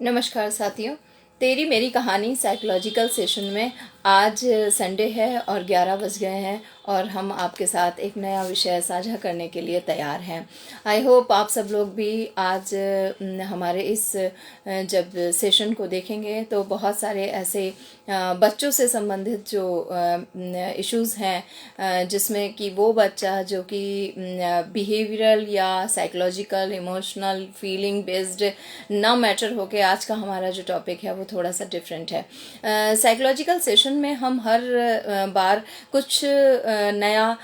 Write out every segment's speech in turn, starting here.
नमस्कार साथियों, तेरी मेरी कहानी साइकोलॉजिकल सेशन में आज संडे है और 11 बज गए हैं और हम आपके साथ एक नया विषय साझा करने के लिए तैयार हैं। आई होप आप सब लोग भी आज हमारे इस जब सेशन को देखेंगे तो बहुत सारे ऐसे बच्चों से संबंधित जो इश्यूज़ हैं जिसमें कि वो बच्चा जो कि बिहेवियरल या साइकोलॉजिकल इमोशनल फीलिंग बेस्ड ना मैटर होके आज का हमारा जो टॉपिक है वो थोड़ा सा डिफरेंट है। साइकोलॉजिकल सेशन में हम हर बार कुछ नया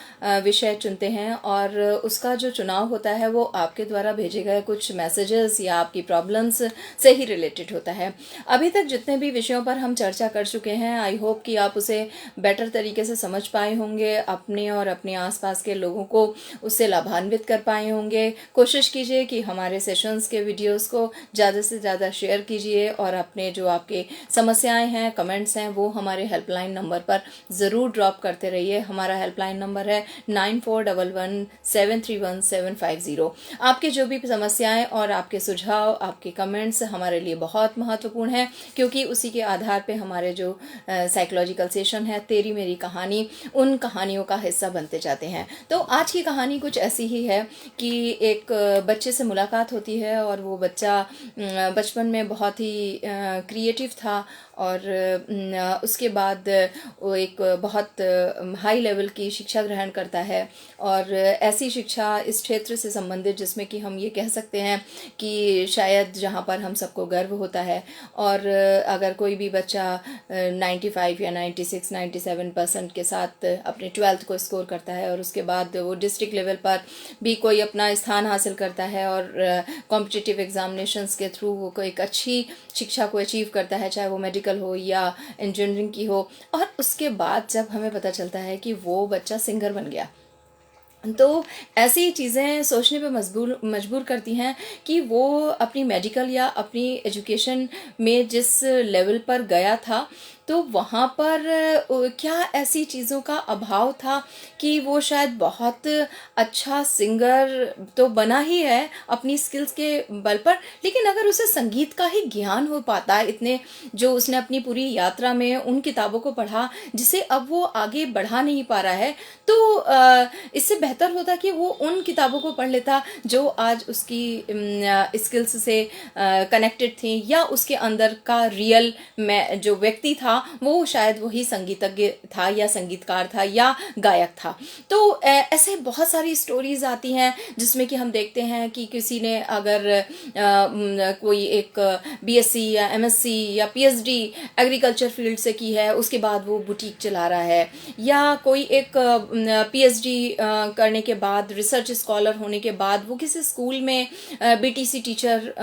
विषय चुनते हैं और उसका जो चुनाव होता है वो आपके द्वारा भेजे गए कुछ मैसेजेस या आपकी प्रॉब्लम्स से ही रिलेटेड होता है। अभी तक जितने भी विषयों पर हम चर्चा कर चुके हैं, आई होप कि आप उसे बेटर तरीके से समझ पाए होंगे, अपने और अपने आसपास के लोगों को उससे लाभान्वित कर पाए होंगे। कोशिश कीजिए कि हमारे सेशंस के वीडियोस को ज़्यादा से ज़्यादा शेयर कीजिए और अपने जो आपके समस्याएं हैं, कमेंट्स हैं, वो हमारे हेल्पलाइन नंबर पर ज़रूर ड्रॉप करते रहिए। हमारा हेल्पलाइन नंबर है 9411731750। आपके जो भी समस्याएं और आपके सुझाव, आपके कमेंट्स हमारे लिए बहुत महत्वपूर्ण हैं, क्योंकि उसी के आधार पे हमारे जो साइकोलॉजिकल सेशन है तेरी मेरी कहानी उन कहानियों का हिस्सा बनते जाते हैं। तो आज की कहानी कुछ ऐसी ही है कि एक बच्चे से मुलाकात होती है और वो बच्चा बचपन में बहुत ही क्रिएटिव था और उसके बाद वो एक बहुत हाई लेवल की शिक्षा ग्रहण करता है और ऐसी शिक्षा इस क्षेत्र से संबंधित जिसमें कि हम ये कह सकते हैं कि शायद जहाँ पर हम सबको गर्व होता है। और अगर कोई भी बच्चा 95 या 96 97% के साथ अपने 12th को स्कोर करता है और उसके बाद वो डिस्ट्रिक्ट लेवल पर भी कोई अपना स्थान हासिल करता है और कॉम्पिटिटिव एग्जामिनेशंस के थ्रू वो कोई एक अच्छी शिक्षा को अचीव करता है, चाहे वो मेडिकल हो या इंजीनियरिंग की हो, और उसके बाद जब हमें पता चलता है कि वो बच्चा सिंगर बन गया, तो ऐसी चीज़ें सोचने पे मजबूर करती हैं कि वो अपनी मेडिकल या अपनी एजुकेशन में जिस लेवल पर गया था तो वहाँ पर क्या ऐसी चीज़ों का अभाव था कि वो शायद बहुत अच्छा सिंगर तो बना ही है अपनी स्किल्स के बल पर, लेकिन अगर उसे संगीत का ही ज्ञान हो पाता, इतने जो उसने अपनी पूरी यात्रा में उन किताबों को पढ़ा जिसे अब वो आगे बढ़ा नहीं पा रहा है, तो इससे बेहतर होता कि वो उन किताबों को पढ़ लेता जो आज उसकी स्किल्स से कनेक्टेड थी, या उसके अंदर का रियल में जो व्यक्ति था वो शायद वही संगीतज्ञ था या संगीतकार था या गायक था। तो ऐसे बहुत सारी स्टोरीज आती हैं जिसमें कि हम देखते हैं कि किसी ने अगर कोई एक बीएससी या एमएससी या पीएचडी एग्रीकल्चर फील्ड से की है, उसके बाद वो बुटीक चला रहा है, या कोई एक पीएचडी करने के बाद रिसर्च स्कॉलर होने के बाद वो किसी स्कूल में बीटीसी टीचर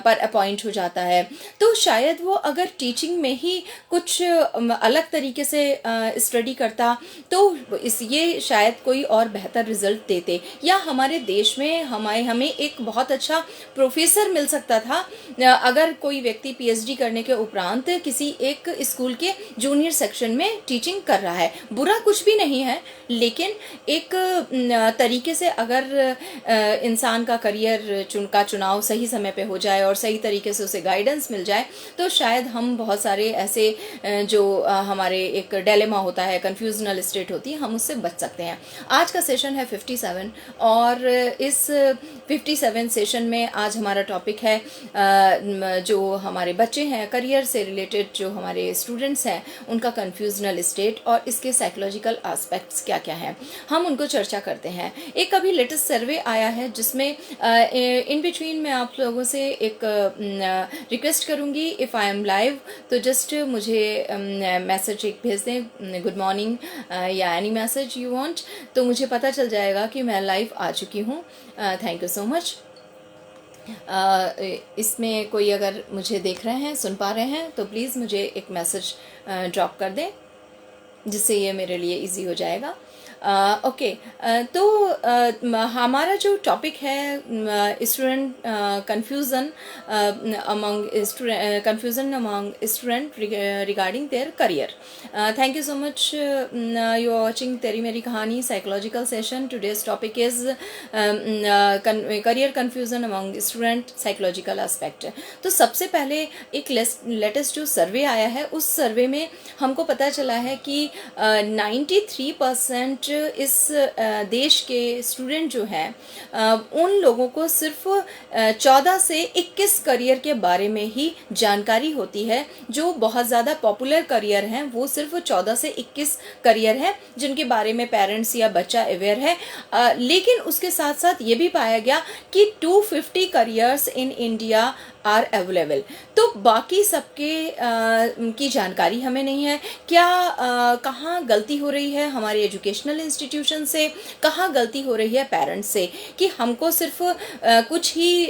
पर अपॉइंट हो जाता है। तो शायद वो अगर टीचिंग में ही कुछ अलग तरीके से स्टडी करता तो ये शायद कोई और बेहतर रिजल्ट देते, या हमारे देश में हमें एक बहुत अच्छा प्रोफेसर मिल सकता था अगर कोई व्यक्ति पीएचडी करने के उपरांत किसी एक स्कूल के जूनियर सेक्शन में टीचिंग कर रहा है। बुरा कुछ भी नहीं है, लेकिन एक तरीके से अगर इंसान का करियर का चुनाव सही समय पे हो जाए और सही तरीके से उसे गाइडेंस मिल जाए तो शायद हम बहुत सारे ऐसे जो हमारे एक डिलेमा होता है, कन्फ्यूजनल स्टेट होती है, हम उससे बच सकते हैं। आज का सेशन है 57 और इस 57 सेशन में आज हमारा टॉपिक है जो हमारे बच्चे हैं, करियर से रिलेटेड जो हमारे स्टूडेंट्स हैं उनका कन्फ्यूजनल स्टेट और इसके साइकोलॉजिकल एस्पेक्ट्स क्या क्या हैं, हम उनको चर्चा करते हैं। एक अभी लेटेस्ट सर्वे आया है जिसमें इन बिटवीन मैं आप लोगों से एक रिक्वेस्ट करूंगी, इफ़ आई एम लाइव तो जस्ट मुझे मैसेज एक भेज दें, गुड मॉर्निंग या एनी मैसेज यू वांट, तो मुझे पता चल जाएगा कि मैं लाइव आ चुकी हूँ। Thank you so much. इसमें कोई अगर मुझे देख रहे हैं, सुन पा रहे हैं तो प्लीज़ मुझे एक मैसेज ड्रॉप कर दें जिससे ये मेरे लिए इजी हो जाएगा। ओके। तो हमारा जो टॉपिक है student confusion among student regarding their career. Thank you so much, you are watching तेरी मेरी कहानी psychological session. Today's topic is career confusion among student psychological aspect. तो सबसे पहले एक लेटेस्ट जो सर्वे आया है, उस सर्वे में हमको पता चला है कि 93% इस देश के स्टूडेंट जो हैं उन लोगों को सिर्फ 14 से 21 करियर के बारे में ही जानकारी होती है। जो बहुत ज़्यादा पॉपुलर करियर हैं वो सिर्फ 14 से 21 करियर हैं जिनके बारे में पेरेंट्स या बच्चा अवेयर है। लेकिन उसके साथ साथ ये भी पाया गया कि 250 careers in India are available. तो बाकी सबके की जानकारी हमें नहीं है। क्या कहाँ गलती हो रही है हमारे एजुकेशनल इंस्टीट्यूशन से, कहाँ गलती हो रही है पेरेंट्स से कि हमको सिर्फ कुछ ही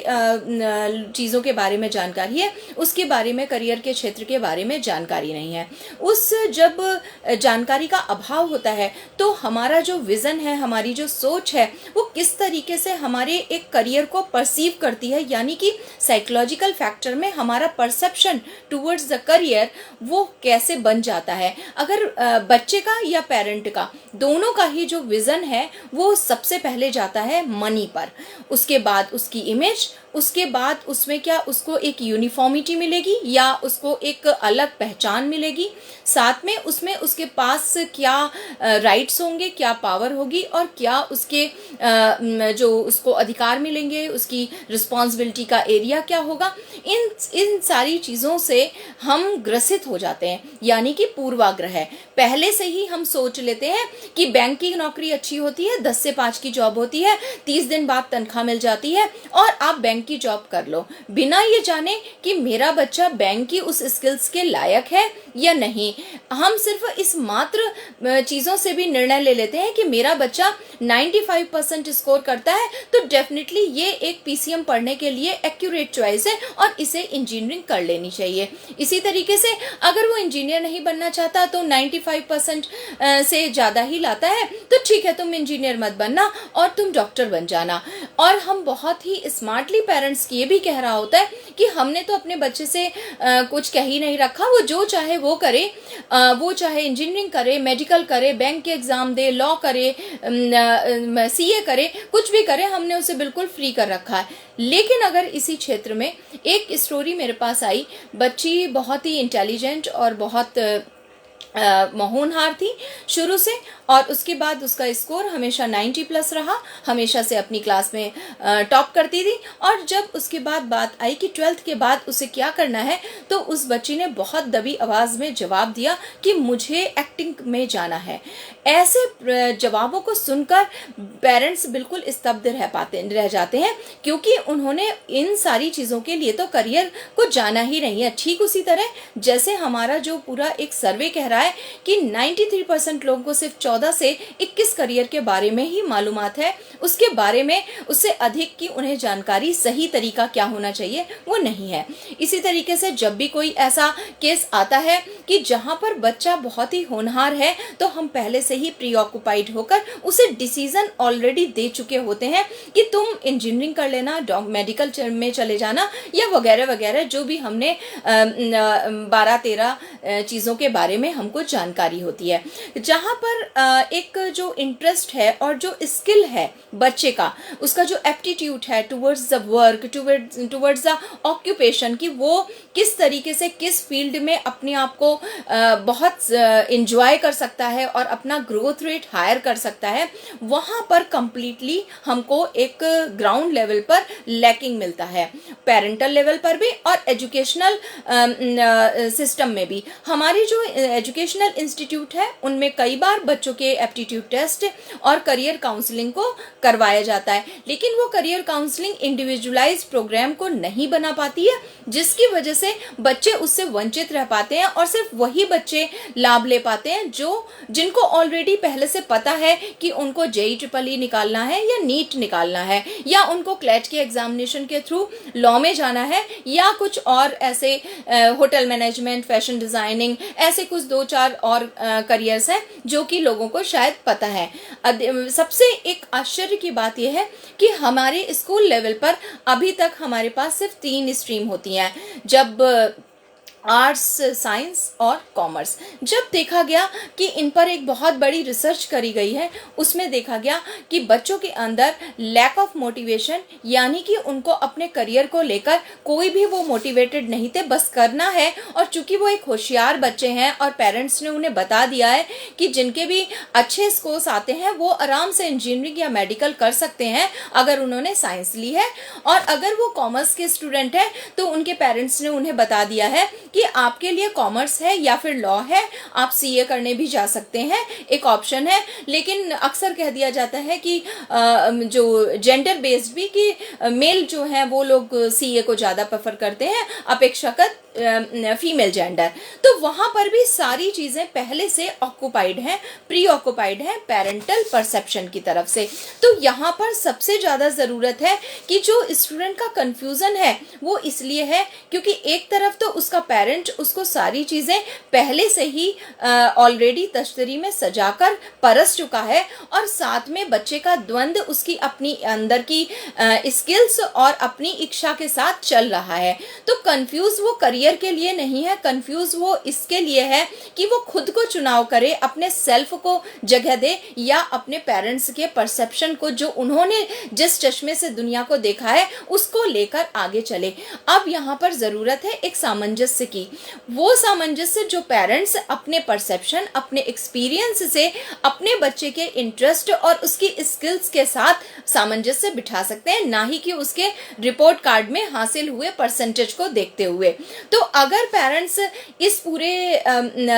चीज़ों के बारे में जानकारी है, उसके बारे में करियर के क्षेत्र के बारे में जानकारी नहीं है। उस जब जानकारी का अभाव होता है तो हमारा जो विज़न है, हमारी जो सोच है, वो किस तरीके से हमारे एक करियर को परसीव करती है, यानी कि साइकोलॉजिकल फैक्टर में हमारा परसेप्शन टुवर्ड्स द करियर वो कैसे बन जाता है। अगर बच्चे का या पेरेंट का दोनों का ही जो विज़न है वो सबसे पहले जाता है मनी पर, उसके बाद उसकी इमेज, उसके बाद उसमें क्या उसको एक यूनिफॉर्मिटी मिलेगी या उसको एक अलग पहचान मिलेगी, साथ में उसमें उसके पास क्या राइट्स होंगे, क्या पावर होगी और क्या उसके जो उसको अधिकार मिलेंगे, उसकी रिस्पॉन्सिबिलिटी का एरिया क्या होगा। इन सारी चीज़ों से हम ग्रसित हो जाते हैं, यानी कि पूर्वाग्रह है। पहले से ही हम सोच लेते हैं कि बैंक की नौकरी अच्छी होती है, 10 से 5 की जॉब होती है, 30 दिन बाद तनख्वाह मिल जाती है और आप बैंक की जॉब कर लो, बिना ये जाने कि मेरा बच्चा बैंक की उस स्किल्स के लायक है या नहीं। हम सिर्फ इस मात्र चीज़ों से भी निर्णय ले लेते हैं कि मेरा बच्चा 95% स्कोर करता है तो डेफिनेटली ये एक पीसीएम पढ़ने के लिए एक्यूरेट चॉइस है और इसे इंजीनियरिंग कर लेनी चाहिए। इसी तरीके से अगर वो इंजीनियर नहीं बनना चाहता तो 95% से ज़्यादा ही लाता है तो ठीक है, तुम इंजीनियर मत बनना और तुम डॉक्टर बन जाना। और हम बहुत ही स्मार्टली पेरेंट्स ये भी कह रहा होता है कि हमने तो अपने बच्चे से कुछ कह ही नहीं रखा, वो जो चाहे वो करे, वो चाहे इंजीनियरिंग करे, मेडिकल करे, बैंक के एग्ज़ाम दे, लॉ करे, सीए करे, कुछ भी करे, हमने उसे बिल्कुल फ्री कर रखा है। लेकिन अगर इसी क्षेत्र में एक स्टोरी मेरे पास आई, बच्ची बहुत ही इंटेलिजेंट और बहुत होनहार थी शुरू से और उसके बाद उसका स्कोर हमेशा 90+ रहा, हमेशा से अपनी क्लास में टॉप करती थी। और जब उसके बाद बात आई कि 12th के बाद उसे क्या करना है तो उस बच्ची ने बहुत दबी आवाज़ में जवाब दिया कि मुझे एक्टिंग में जाना है। ऐसे जवाबों को सुनकर पेरेंट्स बिल्कुल स्तब्ध रह जाते हैं, क्योंकि उन्होंने इन सारी चीज़ों के लिए तो करियर को जाना ही नहीं है। ठीक उसी तरह जैसे हमारा जो पूरा एक सर्वे कह रहा है कि 93% लोगों को सिर्फ 14 से 21 करियर के बारे में ही मालूमात है, उसके बारे में उससे अधिक की उन्हें जानकारी, सही तरीका क्या होना चाहिए वो नहीं है। इसी तरीके से जब भी कोई ऐसा केस आता है कि जहाँ पर बच्चा बहुत ही होनहार है तो हम पहले से ही प्रीऑक्युपाइड होकर उसे डिसीजन ऑलरेडी दे चुके होते हैं कि तुम इंजीनियरिंग कर लेना, मेडिकल में चले जाना या वगैरह वगैरह, जो भी हमने 12-13 चीज़ों के बारे में हमको जानकारी होती है। जहाँ पर एक जो इंटरेस्ट है और जो स्किल है बच्चे का, उसका जो एप्टीट्यूड है towards the work, towards the occupation, कि वो किस तरीके से किस फील्ड में अपने आप को बहुत इंजॉय कर सकता है और अपना ग्रोथ रेट हायर कर सकता है, वहाँ पर कंप्लीटली हमको एक ग्राउंड लेवल पर लैकिंग मिलता है, पेरेंटल लेवल पर भी और एजुकेशनल सिस्टम में भी। हमारे जो एजुकेशनल इंस्टीट्यूट है उनमें कई बार बच्चों के एप्टीट्यूड टेस्ट और करियर काउंसलिंग को करवाया जाता है, लेकिन वो करियर काउंसलिंग इंडिविजुअलाइज्ड प्रोग्राम को नहीं बना पाती है, जिसकी वजह से बच्चे उससे वंचित रह पाते हैं और सिर्फ वही बच्चे लाभ ले पाते हैं जिनको ऑलरेडी पहले से पता है कि उनको JEE निकालना है या नीट निकालना है, या उनको क्लैट के एग्जामिनेशन के थ्रू लॉ में जाना है, या कुछ और ऐसे होटल मैनेजमेंट, फैशन डिज़ाइनिंग, ऐसे कुछ 2 चार और करियर्स हैं जो कि लोगों को शायद पता है। सबसे एक आश्चर्य की बात यह है कि हमारे स्कूल लेवल पर अभी तक हमारे पास सिर्फ 3 स्ट्रीम होती हैं, जब आर्ट्स, साइंस और कॉमर्स। जब देखा गया कि इन पर एक बहुत बड़ी रिसर्च करी गई है, उसमें देखा गया कि बच्चों के अंदर लैक ऑफ मोटिवेशन, यानी कि उनको अपने करियर को लेकर कोई भी वो मोटिवेटेड नहीं थे, बस करना है। और चूंकि वो एक होशियार बच्चे हैं और पेरेंट्स ने उन्हें बता दिया है कि जिनके भी अच्छे स्कोर्स आते हैं वो आराम से इंजीनियरिंग या मेडिकल कर सकते हैं अगर उन्होंने साइंस ली है, और अगर वो कॉमर्स के स्टूडेंट हैं तो उनके पेरेंट्स ने उन्हें बता दिया है कि आपके लिए कॉमर्स है या फिर लॉ है, आप सीए करने भी जा सकते हैं, एक ऑप्शन है। लेकिन अक्सर कह दिया जाता है कि जो जेंडर बेस्ड भी, कि मेल जो है वो लोग सीए को ज़्यादा प्रेफर करते हैं अपेक्षाकृत फीमेल जेंडर। तो वहां पर भी सारी चीजें पहले से ऑक्युपाइड हैं, प्री ऑक्युपाइड हैं पेरेंटल परसेप्शन की तरफ से। तो यहाँ पर सबसे ज्यादा जरूरत है कि जो स्टूडेंट का कंफ्यूजन है वो इसलिए है क्योंकि एक तरफ तो उसका पेरेंट उसको सारी चीजें पहले से ही ऑलरेडी तश्तरी में सजाकर परस चुका है, और साथ में बच्चे का द्वंद्व उसकी अपनी अंदर की स्किल्स और इच्छा इच्छा के साथ चल रहा है। तो कंफ्यूज वो करियर के लिए नहीं है, कंफ्यूज वो इसके लिए है कि वो खुद को चुनाव करे, अपने सेल्फ को जगह दे या अपने पेरेंट्स के परसेप्शन को, जो उन्होंने जिस चश्मे से दुनिया को देखा है, उसको लेकर आगे चले। अब यहाँ पर जरूरत है एक सामंजस्य की, वो सामंजस्य जो पेरेंट्स अपने परसेप्शन, अपने एक्सपीरियंस से अपने बच्चे के इंटरेस्ट और उसकी स्किल्स के साथ सामंजस्य बिठा सकते हैं, ना ही कि उसके रिपोर्ट कार्ड में हासिल हुए परसेंटेज को देखते हुए। तो अगर पेरेंट्स इस पूरे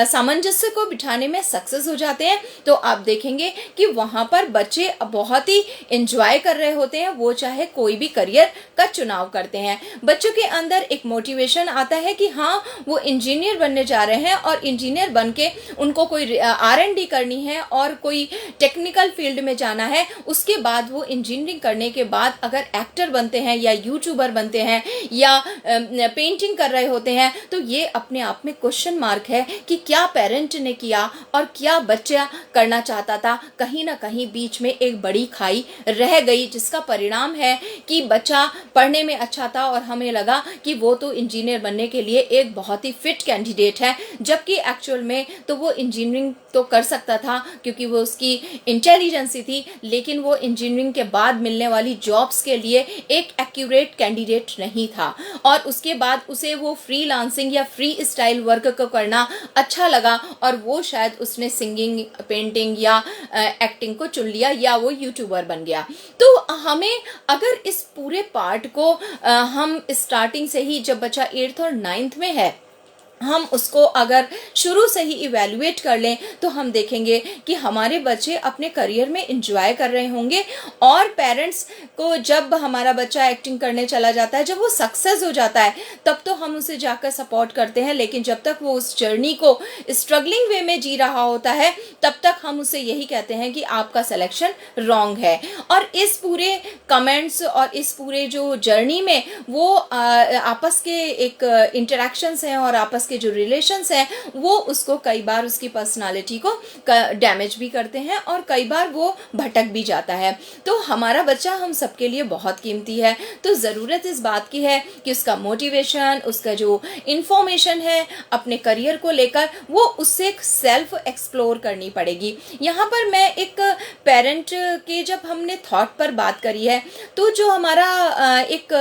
सामंजस्य को बिठाने में सक्सेस हो जाते हैं तो आप देखेंगे कि वहां पर बच्चे बहुत ही एंजॉय कर रहे होते हैं, वो चाहे कोई भी करियर का चुनाव करते हैं। बच्चों के अंदर एक मोटिवेशन आता है कि हाँ वो इंजीनियर बनने जा रहे हैं, और इंजीनियर बन के उनको कोई R&D करनी है और कोई टेक्निकल फील्ड में जाना है। उसके बाद वो इंजीनियरिंग करने के बाद अगर एक्टर बनते हैं या यूट्यूबर बनते हैं या पेंटिंग कर रहे होते हैं, तो ये अपने आप में क्वेश्चन मार्क है कि क्या पेरेंट ने किया और क्या बच्चा करना चाहता था। कहीं ना कहीं बीच में एक बड़ी खाई रह गई, जिसका परिणाम है कि बच्चा पढ़ने में अच्छा था और हमें लगा कि वो तो इंजीनियर बनने के लिए एक बहुत ही फिट कैंडिडेट है, जबकि एक्चुअल में तो वो इंजीनियरिंग तो कर सकता था क्योंकि वो उसकी इंटेलिजेंसी थी, लेकिन वो इंजीनियरिंग के बाद मिलने वाली जॉब्स के लिए एक एक्यूरेट कैंडिडेट नहीं था। और उसके बाद उसे वो फ्रीलांसिंग या फ्री स्टाइल वर्क को करना अच्छा लगा, और वो शायद उसने सिंगिंग, पेंटिंग या एक्टिंग को चुन लिया, या वो यूट्यूबर बन गया। तो हमें अगर इस पूरे पार्ट को हम स्टार्टिंग से ही, जब बच्चा 8th और 9th में है, हम उसको अगर शुरू से ही इवैल्यूएट कर लें तो हम देखेंगे कि हमारे बच्चे अपने करियर में एंजॉय कर रहे होंगे। और पेरेंट्स को जब हमारा बच्चा एक्टिंग करने चला जाता है, जब वो सक्सेस हो जाता है, तब तो हम उसे जाकर सपोर्ट करते हैं, लेकिन जब तक वो उस जर्नी को स्ट्रगलिंग वे में जी रहा होता है तब तक हम उसे यही कहते हैं कि आपका सिलेक्शन रॉन्ग है। और इस पूरे कमेंट्स और इस पूरे जो जर्नी में वो आपस के एक इंटरेक्शंस हैं और आपस के जो रिलेशंस हैं, वो उसको कई बार उसकी पर्सनालिटी को डैमेज भी करते हैं और कई बार वो भटक भी जाता है। तो हमारा बच्चा हम सबके लिए बहुत कीमती है, तो ज़रूरत इस बात की है कि उसका मोटिवेशन, उसका जो इंफॉर्मेशन है अपने करियर को लेकर, वो उससे सेल्फ एक्सप्लोर करनी पड़ेगी। यहाँ पर मैं एक पेरेंट के, जब हमने थॉट पर बात करी है, तो जो हमारा एक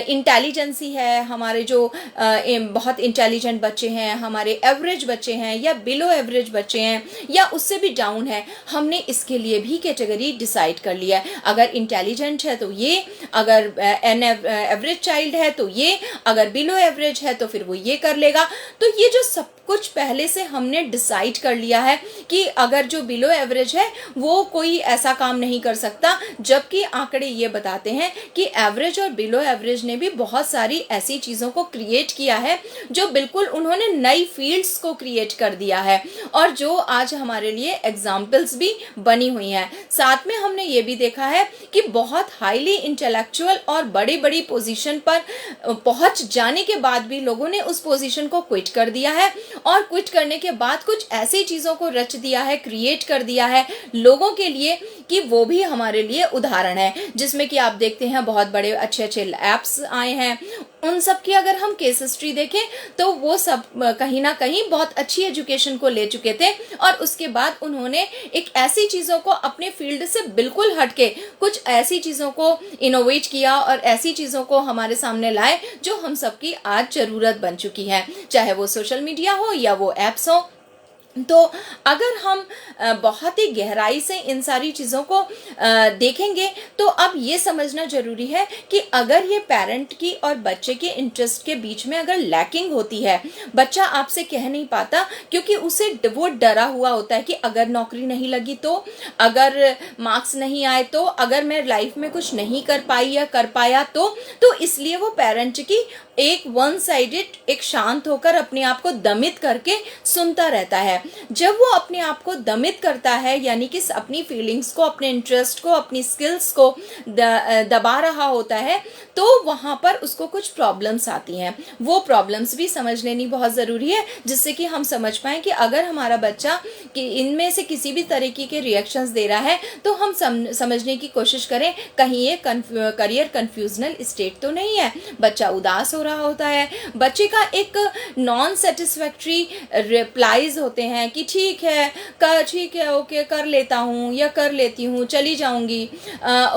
इंटेलिजेंसी है, हमारे जो बहुत इंटेलिजेंट बच्चे हैं, हमारे एवरेज बच्चे हैं या बिलो एवरेज बच्चे हैं या उससे भी डाउन है, हमने इसके लिए भी कैटेगरी डिसाइड कर लिया है। अगर इंटेलिजेंट है तो ये, अगर एन एवरेज चाइल्ड है तो ये, अगर बिलो एवरेज है तो फिर वो ये कर लेगा। तो ये जो सब कुछ पहले से हमने डिसाइड कर लिया है कि अगर जो बिलो एवरेज है वो कोई ऐसा काम नहीं कर सकता, जबकि आंकड़े ये बताते हैं कि एवरेज और बिलो एवरेज ने भी बहुत सारी ऐसी चीज़ों को क्रिएट किया है जो बिल्कुल उन्होंने नई फील्ड्स को क्रिएट कर दिया है और जो आज हमारे लिए एग्जाम्पल्स भी बनी हुई हैं। साथ में हमने ये भी देखा है कि बहुत हाईली इंटेलेक्चुअल और बड़ी बड़ी पोजीशन पर पहुंच जाने के बाद भी लोगों ने उस पोजीशन को क्विट कर दिया है और क्विट करने के बाद कुछ ऐसी चीज़ों को रच दिया है, क्रिएट कर दिया है लोगों के लिए कि वो भी हमारे लिए उदाहरण है, जिसमें कि आप देखते हैं बहुत बड़े अच्छे अच्छे ऐप्स आए हैं। उन सब की अगर हम केस हिस्ट्री देखें तो वो सब कहीं ना कहीं बहुत अच्छी एजुकेशन को ले चुके थे और उसके बाद उन्होंने एक ऐसी चीज़ों को अपने फील्ड से बिल्कुल हटके कुछ ऐसी चीज़ों को इनोवेट किया और ऐसी चीज़ों को हमारे सामने लाए जो हम सबकी आज ज़रूरत बन चुकी है, चाहे वो सोशल मीडिया हो या वो ऐप्स हो। तो अगर हम बहुत ही गहराई से इन सारी चीज़ों को देखेंगे तो अब ये समझना ज़रूरी है कि अगर ये पेरेंट की और बच्चे के इंटरेस्ट के बीच में अगर लैकिंग होती है, बच्चा आपसे कह नहीं पाता क्योंकि उसे वो डरा हुआ होता है कि अगर नौकरी नहीं लगी तो, अगर मार्क्स नहीं आए तो, अगर मैं लाइफ में कुछ नहीं कर पाई या कर पाया तो इसलिए वो पेरेंट की एक वन साइडेड, एक शांत होकर अपने आप को दमित करके सुनता रहता है। जब वो अपने आप को दमित करता है यानी कि अपनी फीलिंग्स को, अपने इंटरेस्ट को, अपनी स्किल्स को दबा रहा होता है तो वहाँ पर उसको कुछ प्रॉब्लम्स आती हैं। वो प्रॉब्लम्स भी समझ लेनी बहुत ज़रूरी है जिससे कि हम समझ पाएँ कि अगर हमारा बच्चा कि इनमें से किसी भी तरीके के रिएक्शंस दे रहा है तो हम समझने की कोशिश करें कहीं ये करियर कन्फ्यूजनल स्टेट तो नहीं है, बच्चा उदास हो रहा होता है, बच्चे का एक नॉन सेटिस्फैक्ट्री रिप्लाईज होते हैं कि ठीक है ओके कर लेता हूँ या कर लेती हूँ, चली जाऊँगी,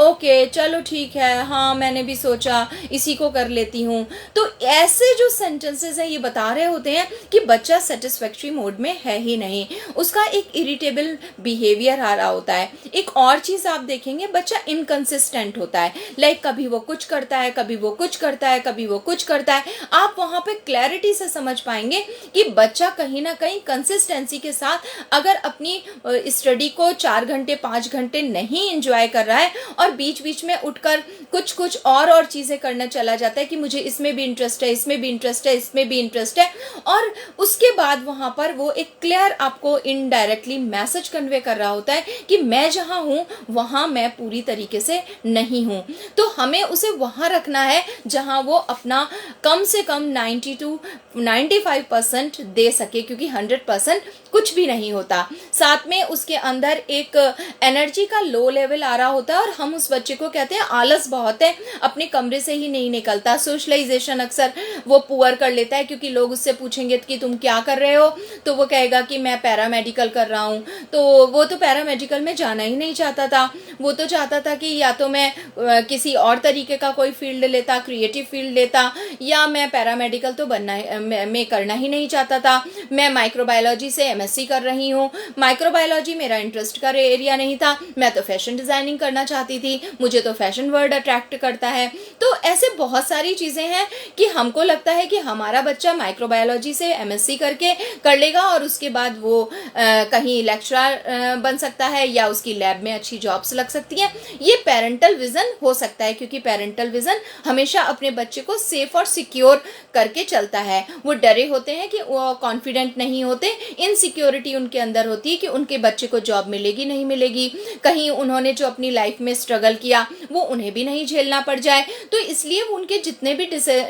ओके चलो ठीक है, हाँ मैंने भी सोचा इसी को कर लेती हूँ। तो ऐसे जो सेंटेंसेस हैं ये बता रहे होते हैं कि बच्चा सेटिस्फैक्ट्री मोड में है ही नहीं, उसका एक इरिटेबल बिहेवियर आ रहा होता है। एक और चीज़ आप देखेंगे, बच्चा इनकंसिस्टेंट होता है, लाइक कभी वो कुछ करता है, कभी वो कुछ करता है, कभी वो कुछ करता है। आप वहाँ पे क्लैरिटी से समझ पाएंगे कि बच्चा कहीं ना कहीं कंसिस्टेंसी के साथ अगर अपनी स्टडी को 4 घंटे 5 घंटे नहीं एंजॉय कर रहा है और बीच बीच में उठकर कुछ और चीज़ें करना चला जाता है कि मुझे इसमें भी इंटरेस्ट है, इसमें भी इंटरेस्ट है, इसमें भी इंटरेस्ट है, और उसके बाद वहाँ पर वो एक क्लियर आपको इनडायरेक्टली मैसेज कन्वे कर रहा होता है कि मैं जहाँ हूँ वहाँ मैं पूरी तरीके से नहीं हूँ। तो हमें उसे वहाँ रखना है जहाँ वो अपना कम से कम 90 to 95% दे सके, क्योंकि 100% कुछ भी नहीं होता। साथ में उसके अंदर एक एनर्जी का लो लेवल आ रहा होता है और हम उस बच्चे को कहते हैं आलस बहुत है, अपने कमरे से ही नहीं निकलता। सोशलाइजेशन अक्सर वो पुअर कर लेता है क्योंकि लोग उससे पूछेंगे कि तुम क्या कर रहे हो, तो वो कहेगा कि मैं पैरामेडिकल कर रहा हूँ। तो वो तो पैरामेडिकल में जाना ही नहीं चाहता था, वो तो चाहता था कि या तो मैं किसी और तरीके का कोई फील्ड लेता, क्रिएटिव फील्ड लेता, या मैं पैरामेडिकल तो बनना मैं करना ही नहीं चाहता था। मैं माइक्रोबायोलॉजी से एमएससी कर रही हूँ, माइक्रोबायोलॉजी मेरा इंटरेस्ट का एरिया नहीं था, मैं तो फैशन डिज़ाइनिंग करना चाहती थी, मुझे तो फैशन वर्ड अट्रैक्ट करता है। तो ऐसे बहुत सारी चीज़ें हैं कि हमको लगता है कि हमारा बच्चा माइक्रोबायोलॉजी से एमएससी करके कर लेगा और उसके बाद वो कहीं लेक्चरर बन सकता है या उसकी लैब में अच्छी जॉब्स लग सकती हैं। ये पेरेंटल विज़न हो सकता है क्योंकि पेरेंटल विज़न हमेशा अपने बच्चे को सेफ और सिक्योर करके चलता है। वो डरे होते हैं कि वो कॉन्फिडेंट नहीं होते, इनसिक्योरिटी उनके अंदर होती है कि उनके बच्चे को जॉब मिलेगी नहीं मिलेगी, कहीं उन्होंने जो अपनी लाइफ में स्ट्रगल किया वो उन्हें भी नहीं झेलना पड़ जाए। तो इसलिए उनके जितने भी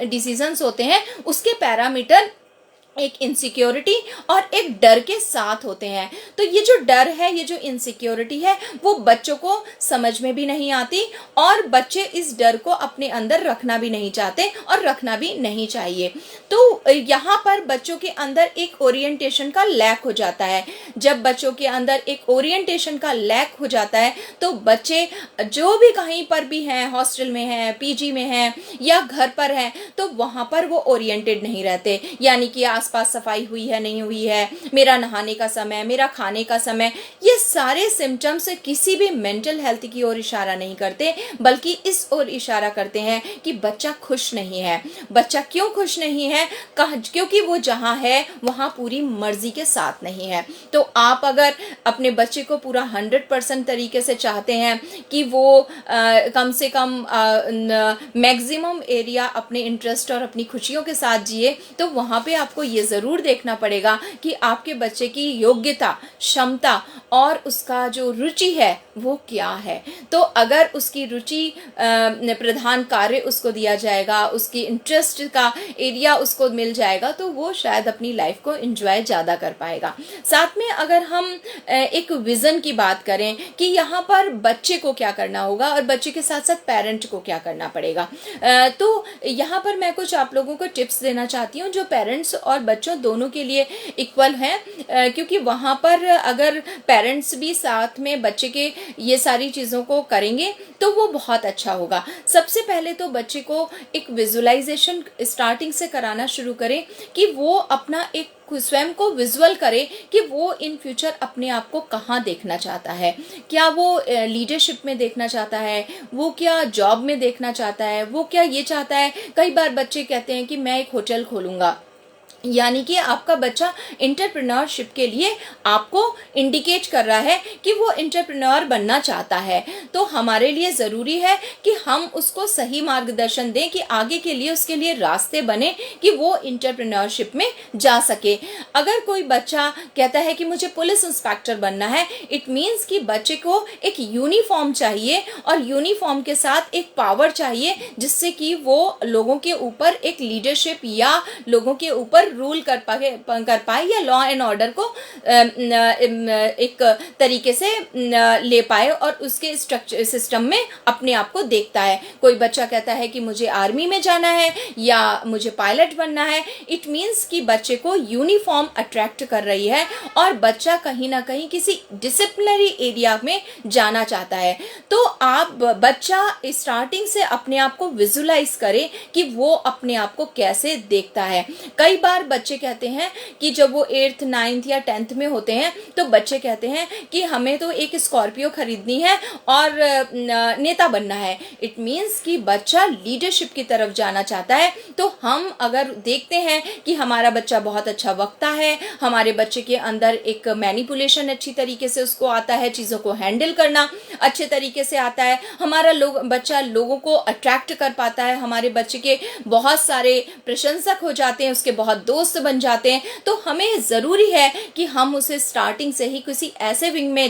डिसीजंस होते हैं उसके पैरामीटर एक इनसिक्योरिटी और एक डर के साथ होते हैं। तो ये जो डर है, ये जो इनसिक्योरिटी है, वो बच्चों को समझ में भी नहीं आती और बच्चे इस डर को अपने अंदर रखना भी नहीं चाहते और रखना भी नहीं चाहिए। तो यहाँ पर बच्चों के अंदर एक ओरिएंटेशन का लैक हो जाता है। जब बच्चों के अंदर एक ओरिएंटेशन का लैक हो जाता है तो बच्चे जो भी कहीं पर भी हैं, हॉस्टल में हैं, पीजी में हैं या घर पर हैं, तो वहाँ पर वो ओरिएंटेड नहीं रहते। यानी कि आसपास सफाई हुई है नहीं हुई है, मेरा नहाने का समय, मेरा खाने का समय, ये सारे सिम्टम्स किसी भी मेंटल हेल्थ की ओर इशारा नहीं करते, बल्कि इस ओर इशारा करते हैं कि बच्चा खुश नहीं है। बच्चा क्यों खुश नहीं है? क्योंकि वो जहाँ है वहाँ पूरी मर्जी के साथ नहीं है। तो आप अगर अपने बच्चे को पूरा 100% तरीके से चाहते हैं कि वो कम से कम मैक्सिमम एरिया अपने इंटरेस्ट और अपनी खुशियों के साथ जिए, तो वहाँ पे आपको ये ज़रूर देखना पड़ेगा कि आपके बच्चे की योग्यता, क्षमता और उसका जो रुचि है वो क्या है। तो अगर उसकी रुचि प्रधान कार्य उसको दिया जाएगा, उसकी इंटरेस्ट का एरिया उसको मिल जाएगा, तो वो शायद अपनी लाइफ को एंजॉय ज़्यादा कर पाएगा। साथ में अगर हम एक विज़न की बात करें कि यहाँ पर बच्चे को क्या करना होगा और बच्चे के साथ साथ पेरेंट को क्या करना पड़ेगा, तो यहाँ पर मैं कुछ आप लोगों को टिप्स देना चाहती हूँ जो पेरेंट्स और बच्चों दोनों के लिए इक्वल हैं, क्योंकि वहाँ पर अगर पेरेंट्स भी साथ में बच्चे के ये सारी चीज़ों को करेंगे तो वो बहुत अच्छा होगा। सबसे पहले तो बच्चे को एक विजुअलाइजेशन स्टार्टिंग से कराना शुरू करें कि वो अपना एक स्वयं को विजुअल करे कि वो इन फ्यूचर अपने आप को कहाँ देखना चाहता है। क्या वो लीडरशिप में देखना चाहता है, वो क्या जॉब में देखना चाहता है, वो क्या ये चाहता है। कई बार बच्चे कहते हैं कि मैं एक होटल खोलूँगा, यानी कि आपका बच्चा एंटरप्रेन्योरशिप के लिए आपको इंडिकेट कर रहा है कि वो एंटरप्रेन्योर बनना चाहता है। तो हमारे लिए ज़रूरी है कि हम उसको सही मार्गदर्शन दें कि आगे के लिए उसके लिए रास्ते बने कि वो एंटरप्रेन्योरशिप में जा सके। अगर कोई बच्चा कहता है कि मुझे पुलिस इंस्पेक्टर बनना है, इट मीन्स कि बच्चे को एक यूनिफॉर्म चाहिए और यूनिफॉर्म के साथ एक पावर चाहिए जिससे कि वो लोगों के ऊपर एक लीडरशिप या लोगों के ऊपर रूल कर पाए या लॉ एंड ऑर्डर को एक तरीके से ले पाए और उसके स्ट्रक्चर सिस्टम में अपने आप को देखता है। कोई बच्चा कहता है कि मुझे आर्मी में जाना है या मुझे पायलट बनना है, इट मीन्स कि बच्चे को यूनिफॉर्म अट्रैक्ट कर रही है और बच्चा कहीं ना कहीं किसी डिसिप्लिनरी एरिया में जाना चाहता है। तो आप बच्चा स्टार्टिंग से अपने आप को विजुलाइज करे कि वो अपने आप को कैसे देखता है। कई बार बच्चे कहते हैं कि जब वो 8th 9th या 10th में होते हैं तो बच्चे कहते हैं कि हमें तो एक स्कॉर्पियो खरीदनी है और नेता बनना है। इट मीन्स कि बच्चा लीडरशिप की तरफ जाना चाहता है। तो हम अगर देखते हैं कि हमारा बच्चा बहुत अच्छा वक्ता है, हमारे बच्चे के अंदर एक मैनिपुलेशन अच्छी तरीके से उसको आता है, चीज़ों को हैंडल करना अच्छे तरीके से आता है, हमारा बच्चा लोगों को अट्रैक्ट कर पाता है, हमारे बच्चे के बहुत सारे प्रशंसक हो जाते हैं, उसके बहुत दोस्त बन जाते हैं, तो हमें ज़रूरी है कि हम उसे स्टार्टिंग से ही किसी ऐसे विंग में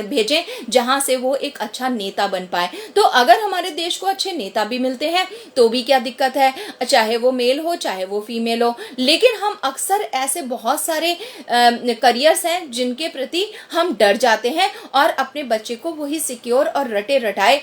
भेजें जहां से वो एक अच्छा नेता बन पाए। तो अगर हमारे देश को अच्छे नेता भी मिलते हैं तो भी क्या दिक्कत है, चाहे वो मेल हो चाहे वो फीमेल हो। लेकिन हम अक्सर ऐसे बहुत सारे करियर्स हैं जिनके प्रति हम डर जाते हैं और अपने बच्चे को वही सिक्योर और रटे रटाए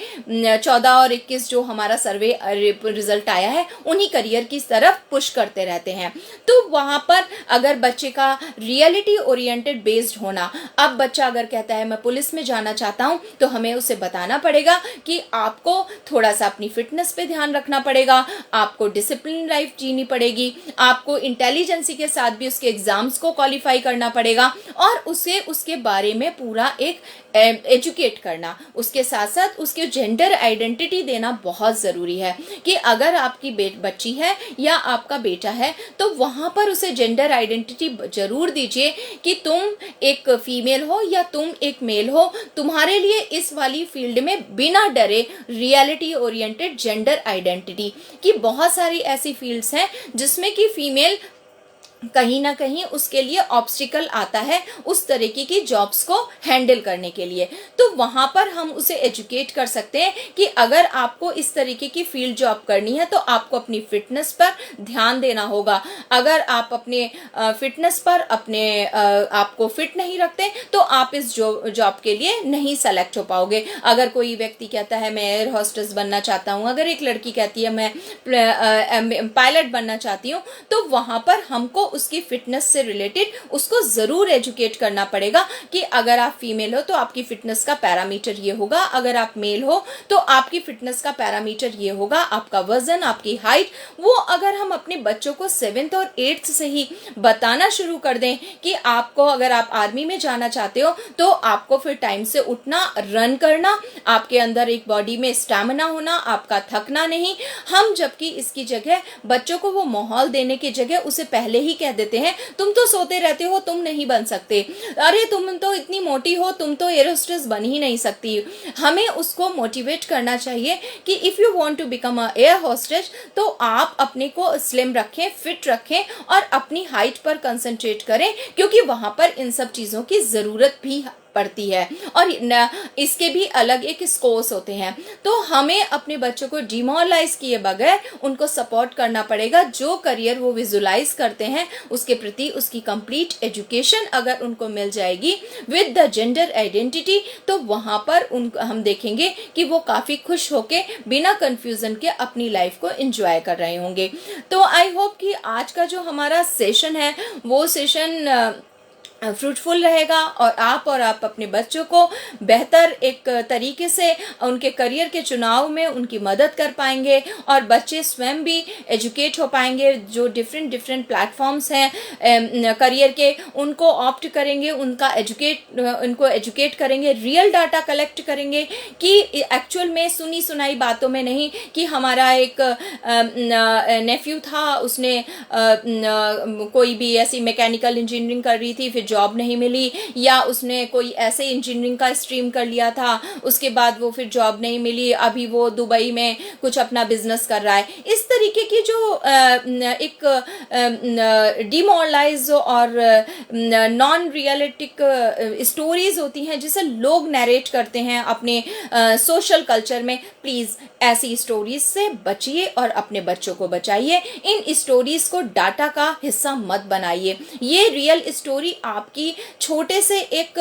14 और 21 जो हमारा सर्वे रिजल्ट आया है उन्हीं करियर की तरफ पुश करते रहते हैं। तो वहां पर अगर बच्चे का रियलिटी ओरिएंटेड बेस्ड होना, अब बच्चा अगर कहता है मैं पुलिस में जाना चाहता हूं, तो हमें उसे बताना पड़ेगा कि आपको थोड़ा सा अपनी फिटनेस पे ध्यान रखना पड़ेगा, आपको डिसिप्लिन लाइफ जीनी पड़ेगी, आपको इंटेलिजेंसी के साथ भी उसके एग्जाम्स को क्वालिफाई करना पड़ेगा और उसे उसके बारे में पूरा एक एजुकेट करना, उसके साथ साथ उसके जेंडर आइडेंटिटी देना बहुत ज़रूरी है कि अगर आपकी बच्ची है या आपका बेटा है तो वहाँ पर उसे जेंडर आइडेंटिटी जरूर दीजिए कि तुम एक फीमेल हो या तुम एक मेल हो, तुम्हारे लिए इस वाली फील्ड में बिना डरे रियलिटी ओरिएंटेड जेंडर आइडेंटिटी की बहुत सारी ऐसी फील्ड्स हैं जिसमें कि फीमेल कहीं ना कहीं उसके लिए ऑब्स्टिकल आता है उस तरीके की जॉब्स को हैंडल करने के लिए। तो वहां पर हम उसे एजुकेट कर सकते हैं कि अगर आपको इस तरीके की फील्ड जॉब करनी है तो आपको अपनी फिटनेस पर ध्यान देना होगा। अगर आप अपने फिटनेस पर अपने आपको फिट नहीं रखते तो आप इस जॉब के लिए नहीं सेलेक्ट हो पाओगे। अगर कोई व्यक्ति कहता है मैं एयर होस्टेस बनना चाहता हूँ, अगर एक लड़की कहती है मैं पायलट बनना चाहती हूँ, तो वहां पर हमको उसकी फिटनेस से रिलेटेड उसको जरूर एजुकेट करना पड़ेगा कि अगर आप फीमेल हो तो आपकी फिटनेस का पैरामीटर ये होगा, अगर आप मेल हो तो आपकी फिटनेस का पैरामीटर ये होगा, आपका वजन, आपकी हाइट। वो अगर हम अपने बच्चों को 7th और 8th से ही बताना शुरू कर दें कि आपको अगर आप आर्मी में जाना चाहते हो तो आपको फिर टाइम से उठना, रन करना, आपके अंदर एक बॉडी में स्टैमिना होना, आपका थकना नहीं। हम जबकि इसकी जगह बच्चों को वो माहौल देने की जगह उसे पहले ही कह देते हैं तुम तो सोते रहते हो, तुम नहीं बन सकते, अरे तुम तो इतनी मोटी हो, तुम तो एयर होस्टेस बन ही नहीं सकती। हमें उसको मोटिवेट करना चाहिए कि if you want to become a air hostess तो आप अपने को स्लिम रखें, फिट रखें और अपनी हाइट पर कंसंट्रेट करें, क्योंकि वहां पर इन सब चीजों की जरूरत भी पड़ती है और इसके भी अलग एक स्कोर्स होते हैं। तो हमें अपने बच्चों को डिमोरलाइज किए बगैर उनको सपोर्ट करना पड़ेगा। जो करियर वो विजुलाइज करते हैं उसके प्रति उसकी कंप्लीट एजुकेशन अगर उनको मिल जाएगी विद द जेंडर आइडेंटिटी, तो वहां पर हम देखेंगे कि वो काफी खुश होके बिना कंफ्यूजन के अपनी लाइफ को एंजॉय कर रहे होंगे। तो आई होप कि आज का जो हमारा सेशन है वो सेशन फ्रूटफुल रहेगा और आप अपने बच्चों को बेहतर एक तरीके से उनके करियर के चुनाव में उनकी मदद कर पाएंगे और बच्चे स्वयं भी एजुकेट हो पाएंगे। जो डिफरेंट प्लेटफॉर्म्स हैं करियर के, उनको ऑप्ट करेंगे, उनको एजुकेट करेंगे, रियल डाटा कलेक्ट करेंगे कि एक्चुअल में सुनी सुनाई बातों में नहीं कि हमारा एक नेफ्यू था, उसने कोई भी ऐसी मैकेनिकल इंजीनियरिंग कर रही थी, फिर जॉब नहीं मिली, या उसने कोई ऐसे इंजीनियरिंग का स्ट्रीम कर लिया था, उसके बाद वो फिर जॉब नहीं मिली, अभी वो दुबई में कुछ अपना बिजनेस कर रहा है। इस तरीके की जो एक डिमोरलाइज और नॉन रियलिटिक स्टोरीज होती हैं जिसे लोग नरेट करते हैं अपने सोशल कल्चर में, प्लीज ऐसी स्टोरीज से बचिए और अपने बच्चों को बचाइए। इन स्टोरीज को डाटा का हिस्सा मत बनाइए। ये रियल स्टोरी आपकी छोटे से एक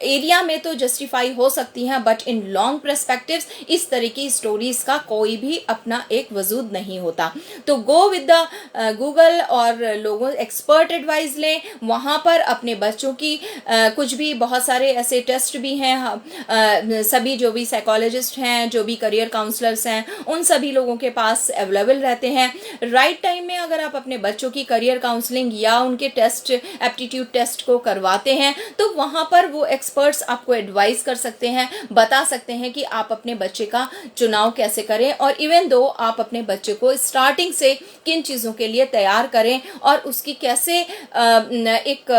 एरिया में तो जस्टिफाई हो सकती हैं, बट इन लॉन्ग पर्सपेक्टिव्स इस तरह की स्टोरीज का कोई भी अपना एक वजूद नहीं होता। तो गो विद द गूगल और लोगों एक्सपर्ट एडवाइस लें, वहां पर अपने बच्चों की कुछ भी बहुत सारे ऐसे टेस्ट भी हैं, सभी जो भी साइकोलॉजिस्ट हैं, जो भी करियर काउंसलर्स हैं, उन सभी लोगों के पास अवेलेबल रहते हैं। राइट टाइम में अगर आप अपने बच्चों की करियर काउंसलिंग या उनके टेस्ट, एप्टीट्यूड टेस्ट को करवाते हैं, तो वहां पर वो एक्सपर्ट्स आपको एडवाइस कर सकते हैं, बता सकते हैं कि आप अपने बच्चे का चुनाव कैसे करें, और इवन दो आप अपने बच्चे को स्टार्टिंग से किन चीज़ों के लिए तैयार करें और उसकी कैसे एक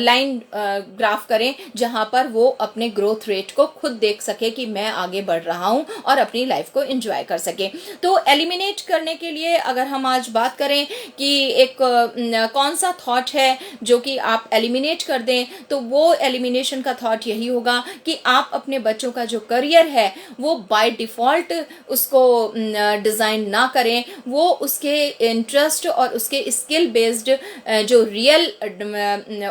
लाइन ग्राफ करें जहां पर वो अपने ग्रोथ रेट को खुद देख सके कि मैं आगे बढ़ रहा हूं और अपनी लाइफ को एंजॉय कर सके। तो एलिमिनेट करने के लिए अगर हम आज बात करें कि एक कौन सा थॉट है जो कि आप एलिमिनेट कर दें, तो वो एलिमिनेशन का थॉट यही होगा कि आप अपने बच्चों का जो करियर है वो बाय डिफॉल्ट उसको डिज़ाइन ना करें, वो उसके इंटरेस्ट और उसके स्किल बेस्ड जो रियल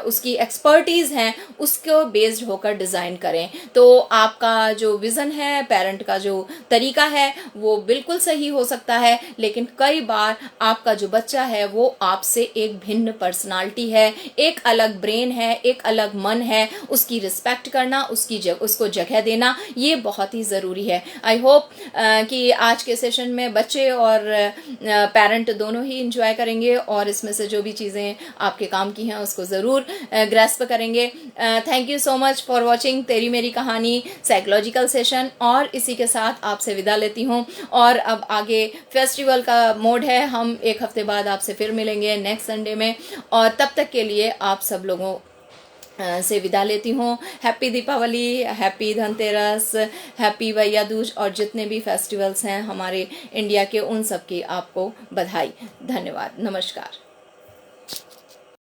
उसकी एक्सपर्टीज़ हैं उसको बेस्ड होकर डिज़ाइन करें। तो आपका जो विज़न है, पेरेंट का जो तरीका है, वो बिल्कुल सही हो सकता है, लेकिन कई बार आपका जो बच्चा है वो आपसे एक भिन्न पर्सनालिटी है, एक अलग ब्रेन है, एक अलग मन है। उसकी रिस्पेक्ट करना, उसको जगह देना, ये बहुत ही ज़रूरी है। आई होप कि आज के सेशन में बच्चे और पेरेंट दोनों ही इंजॉय करेंगे और इसमें से जो भी चीज़ें आपके काम की हैं उसको ज़रूर ग्रैस्प करेंगे। Thank you so much for watching तेरी मेरी कहानी साइकोलॉजिकल सेशन, और इसी के साथ आपसे विदा लेती हूँ। और अब आगे फेस्टिवल का मोड है, हम एक हफ्ते बाद आपसे फिर मिलेंगे नेक्स्ट संडे में, और तब तक के लिए आप सब लोगों से विदा लेती हूँ। Happy Deepavali, happy Dhanteras, happy Bhaiya Dooj, और जितने भी फेस्टिवल्स हैं हमारे इंडिया के, उन सब की आपको बधाई। धन्यवाद, नमस्कार।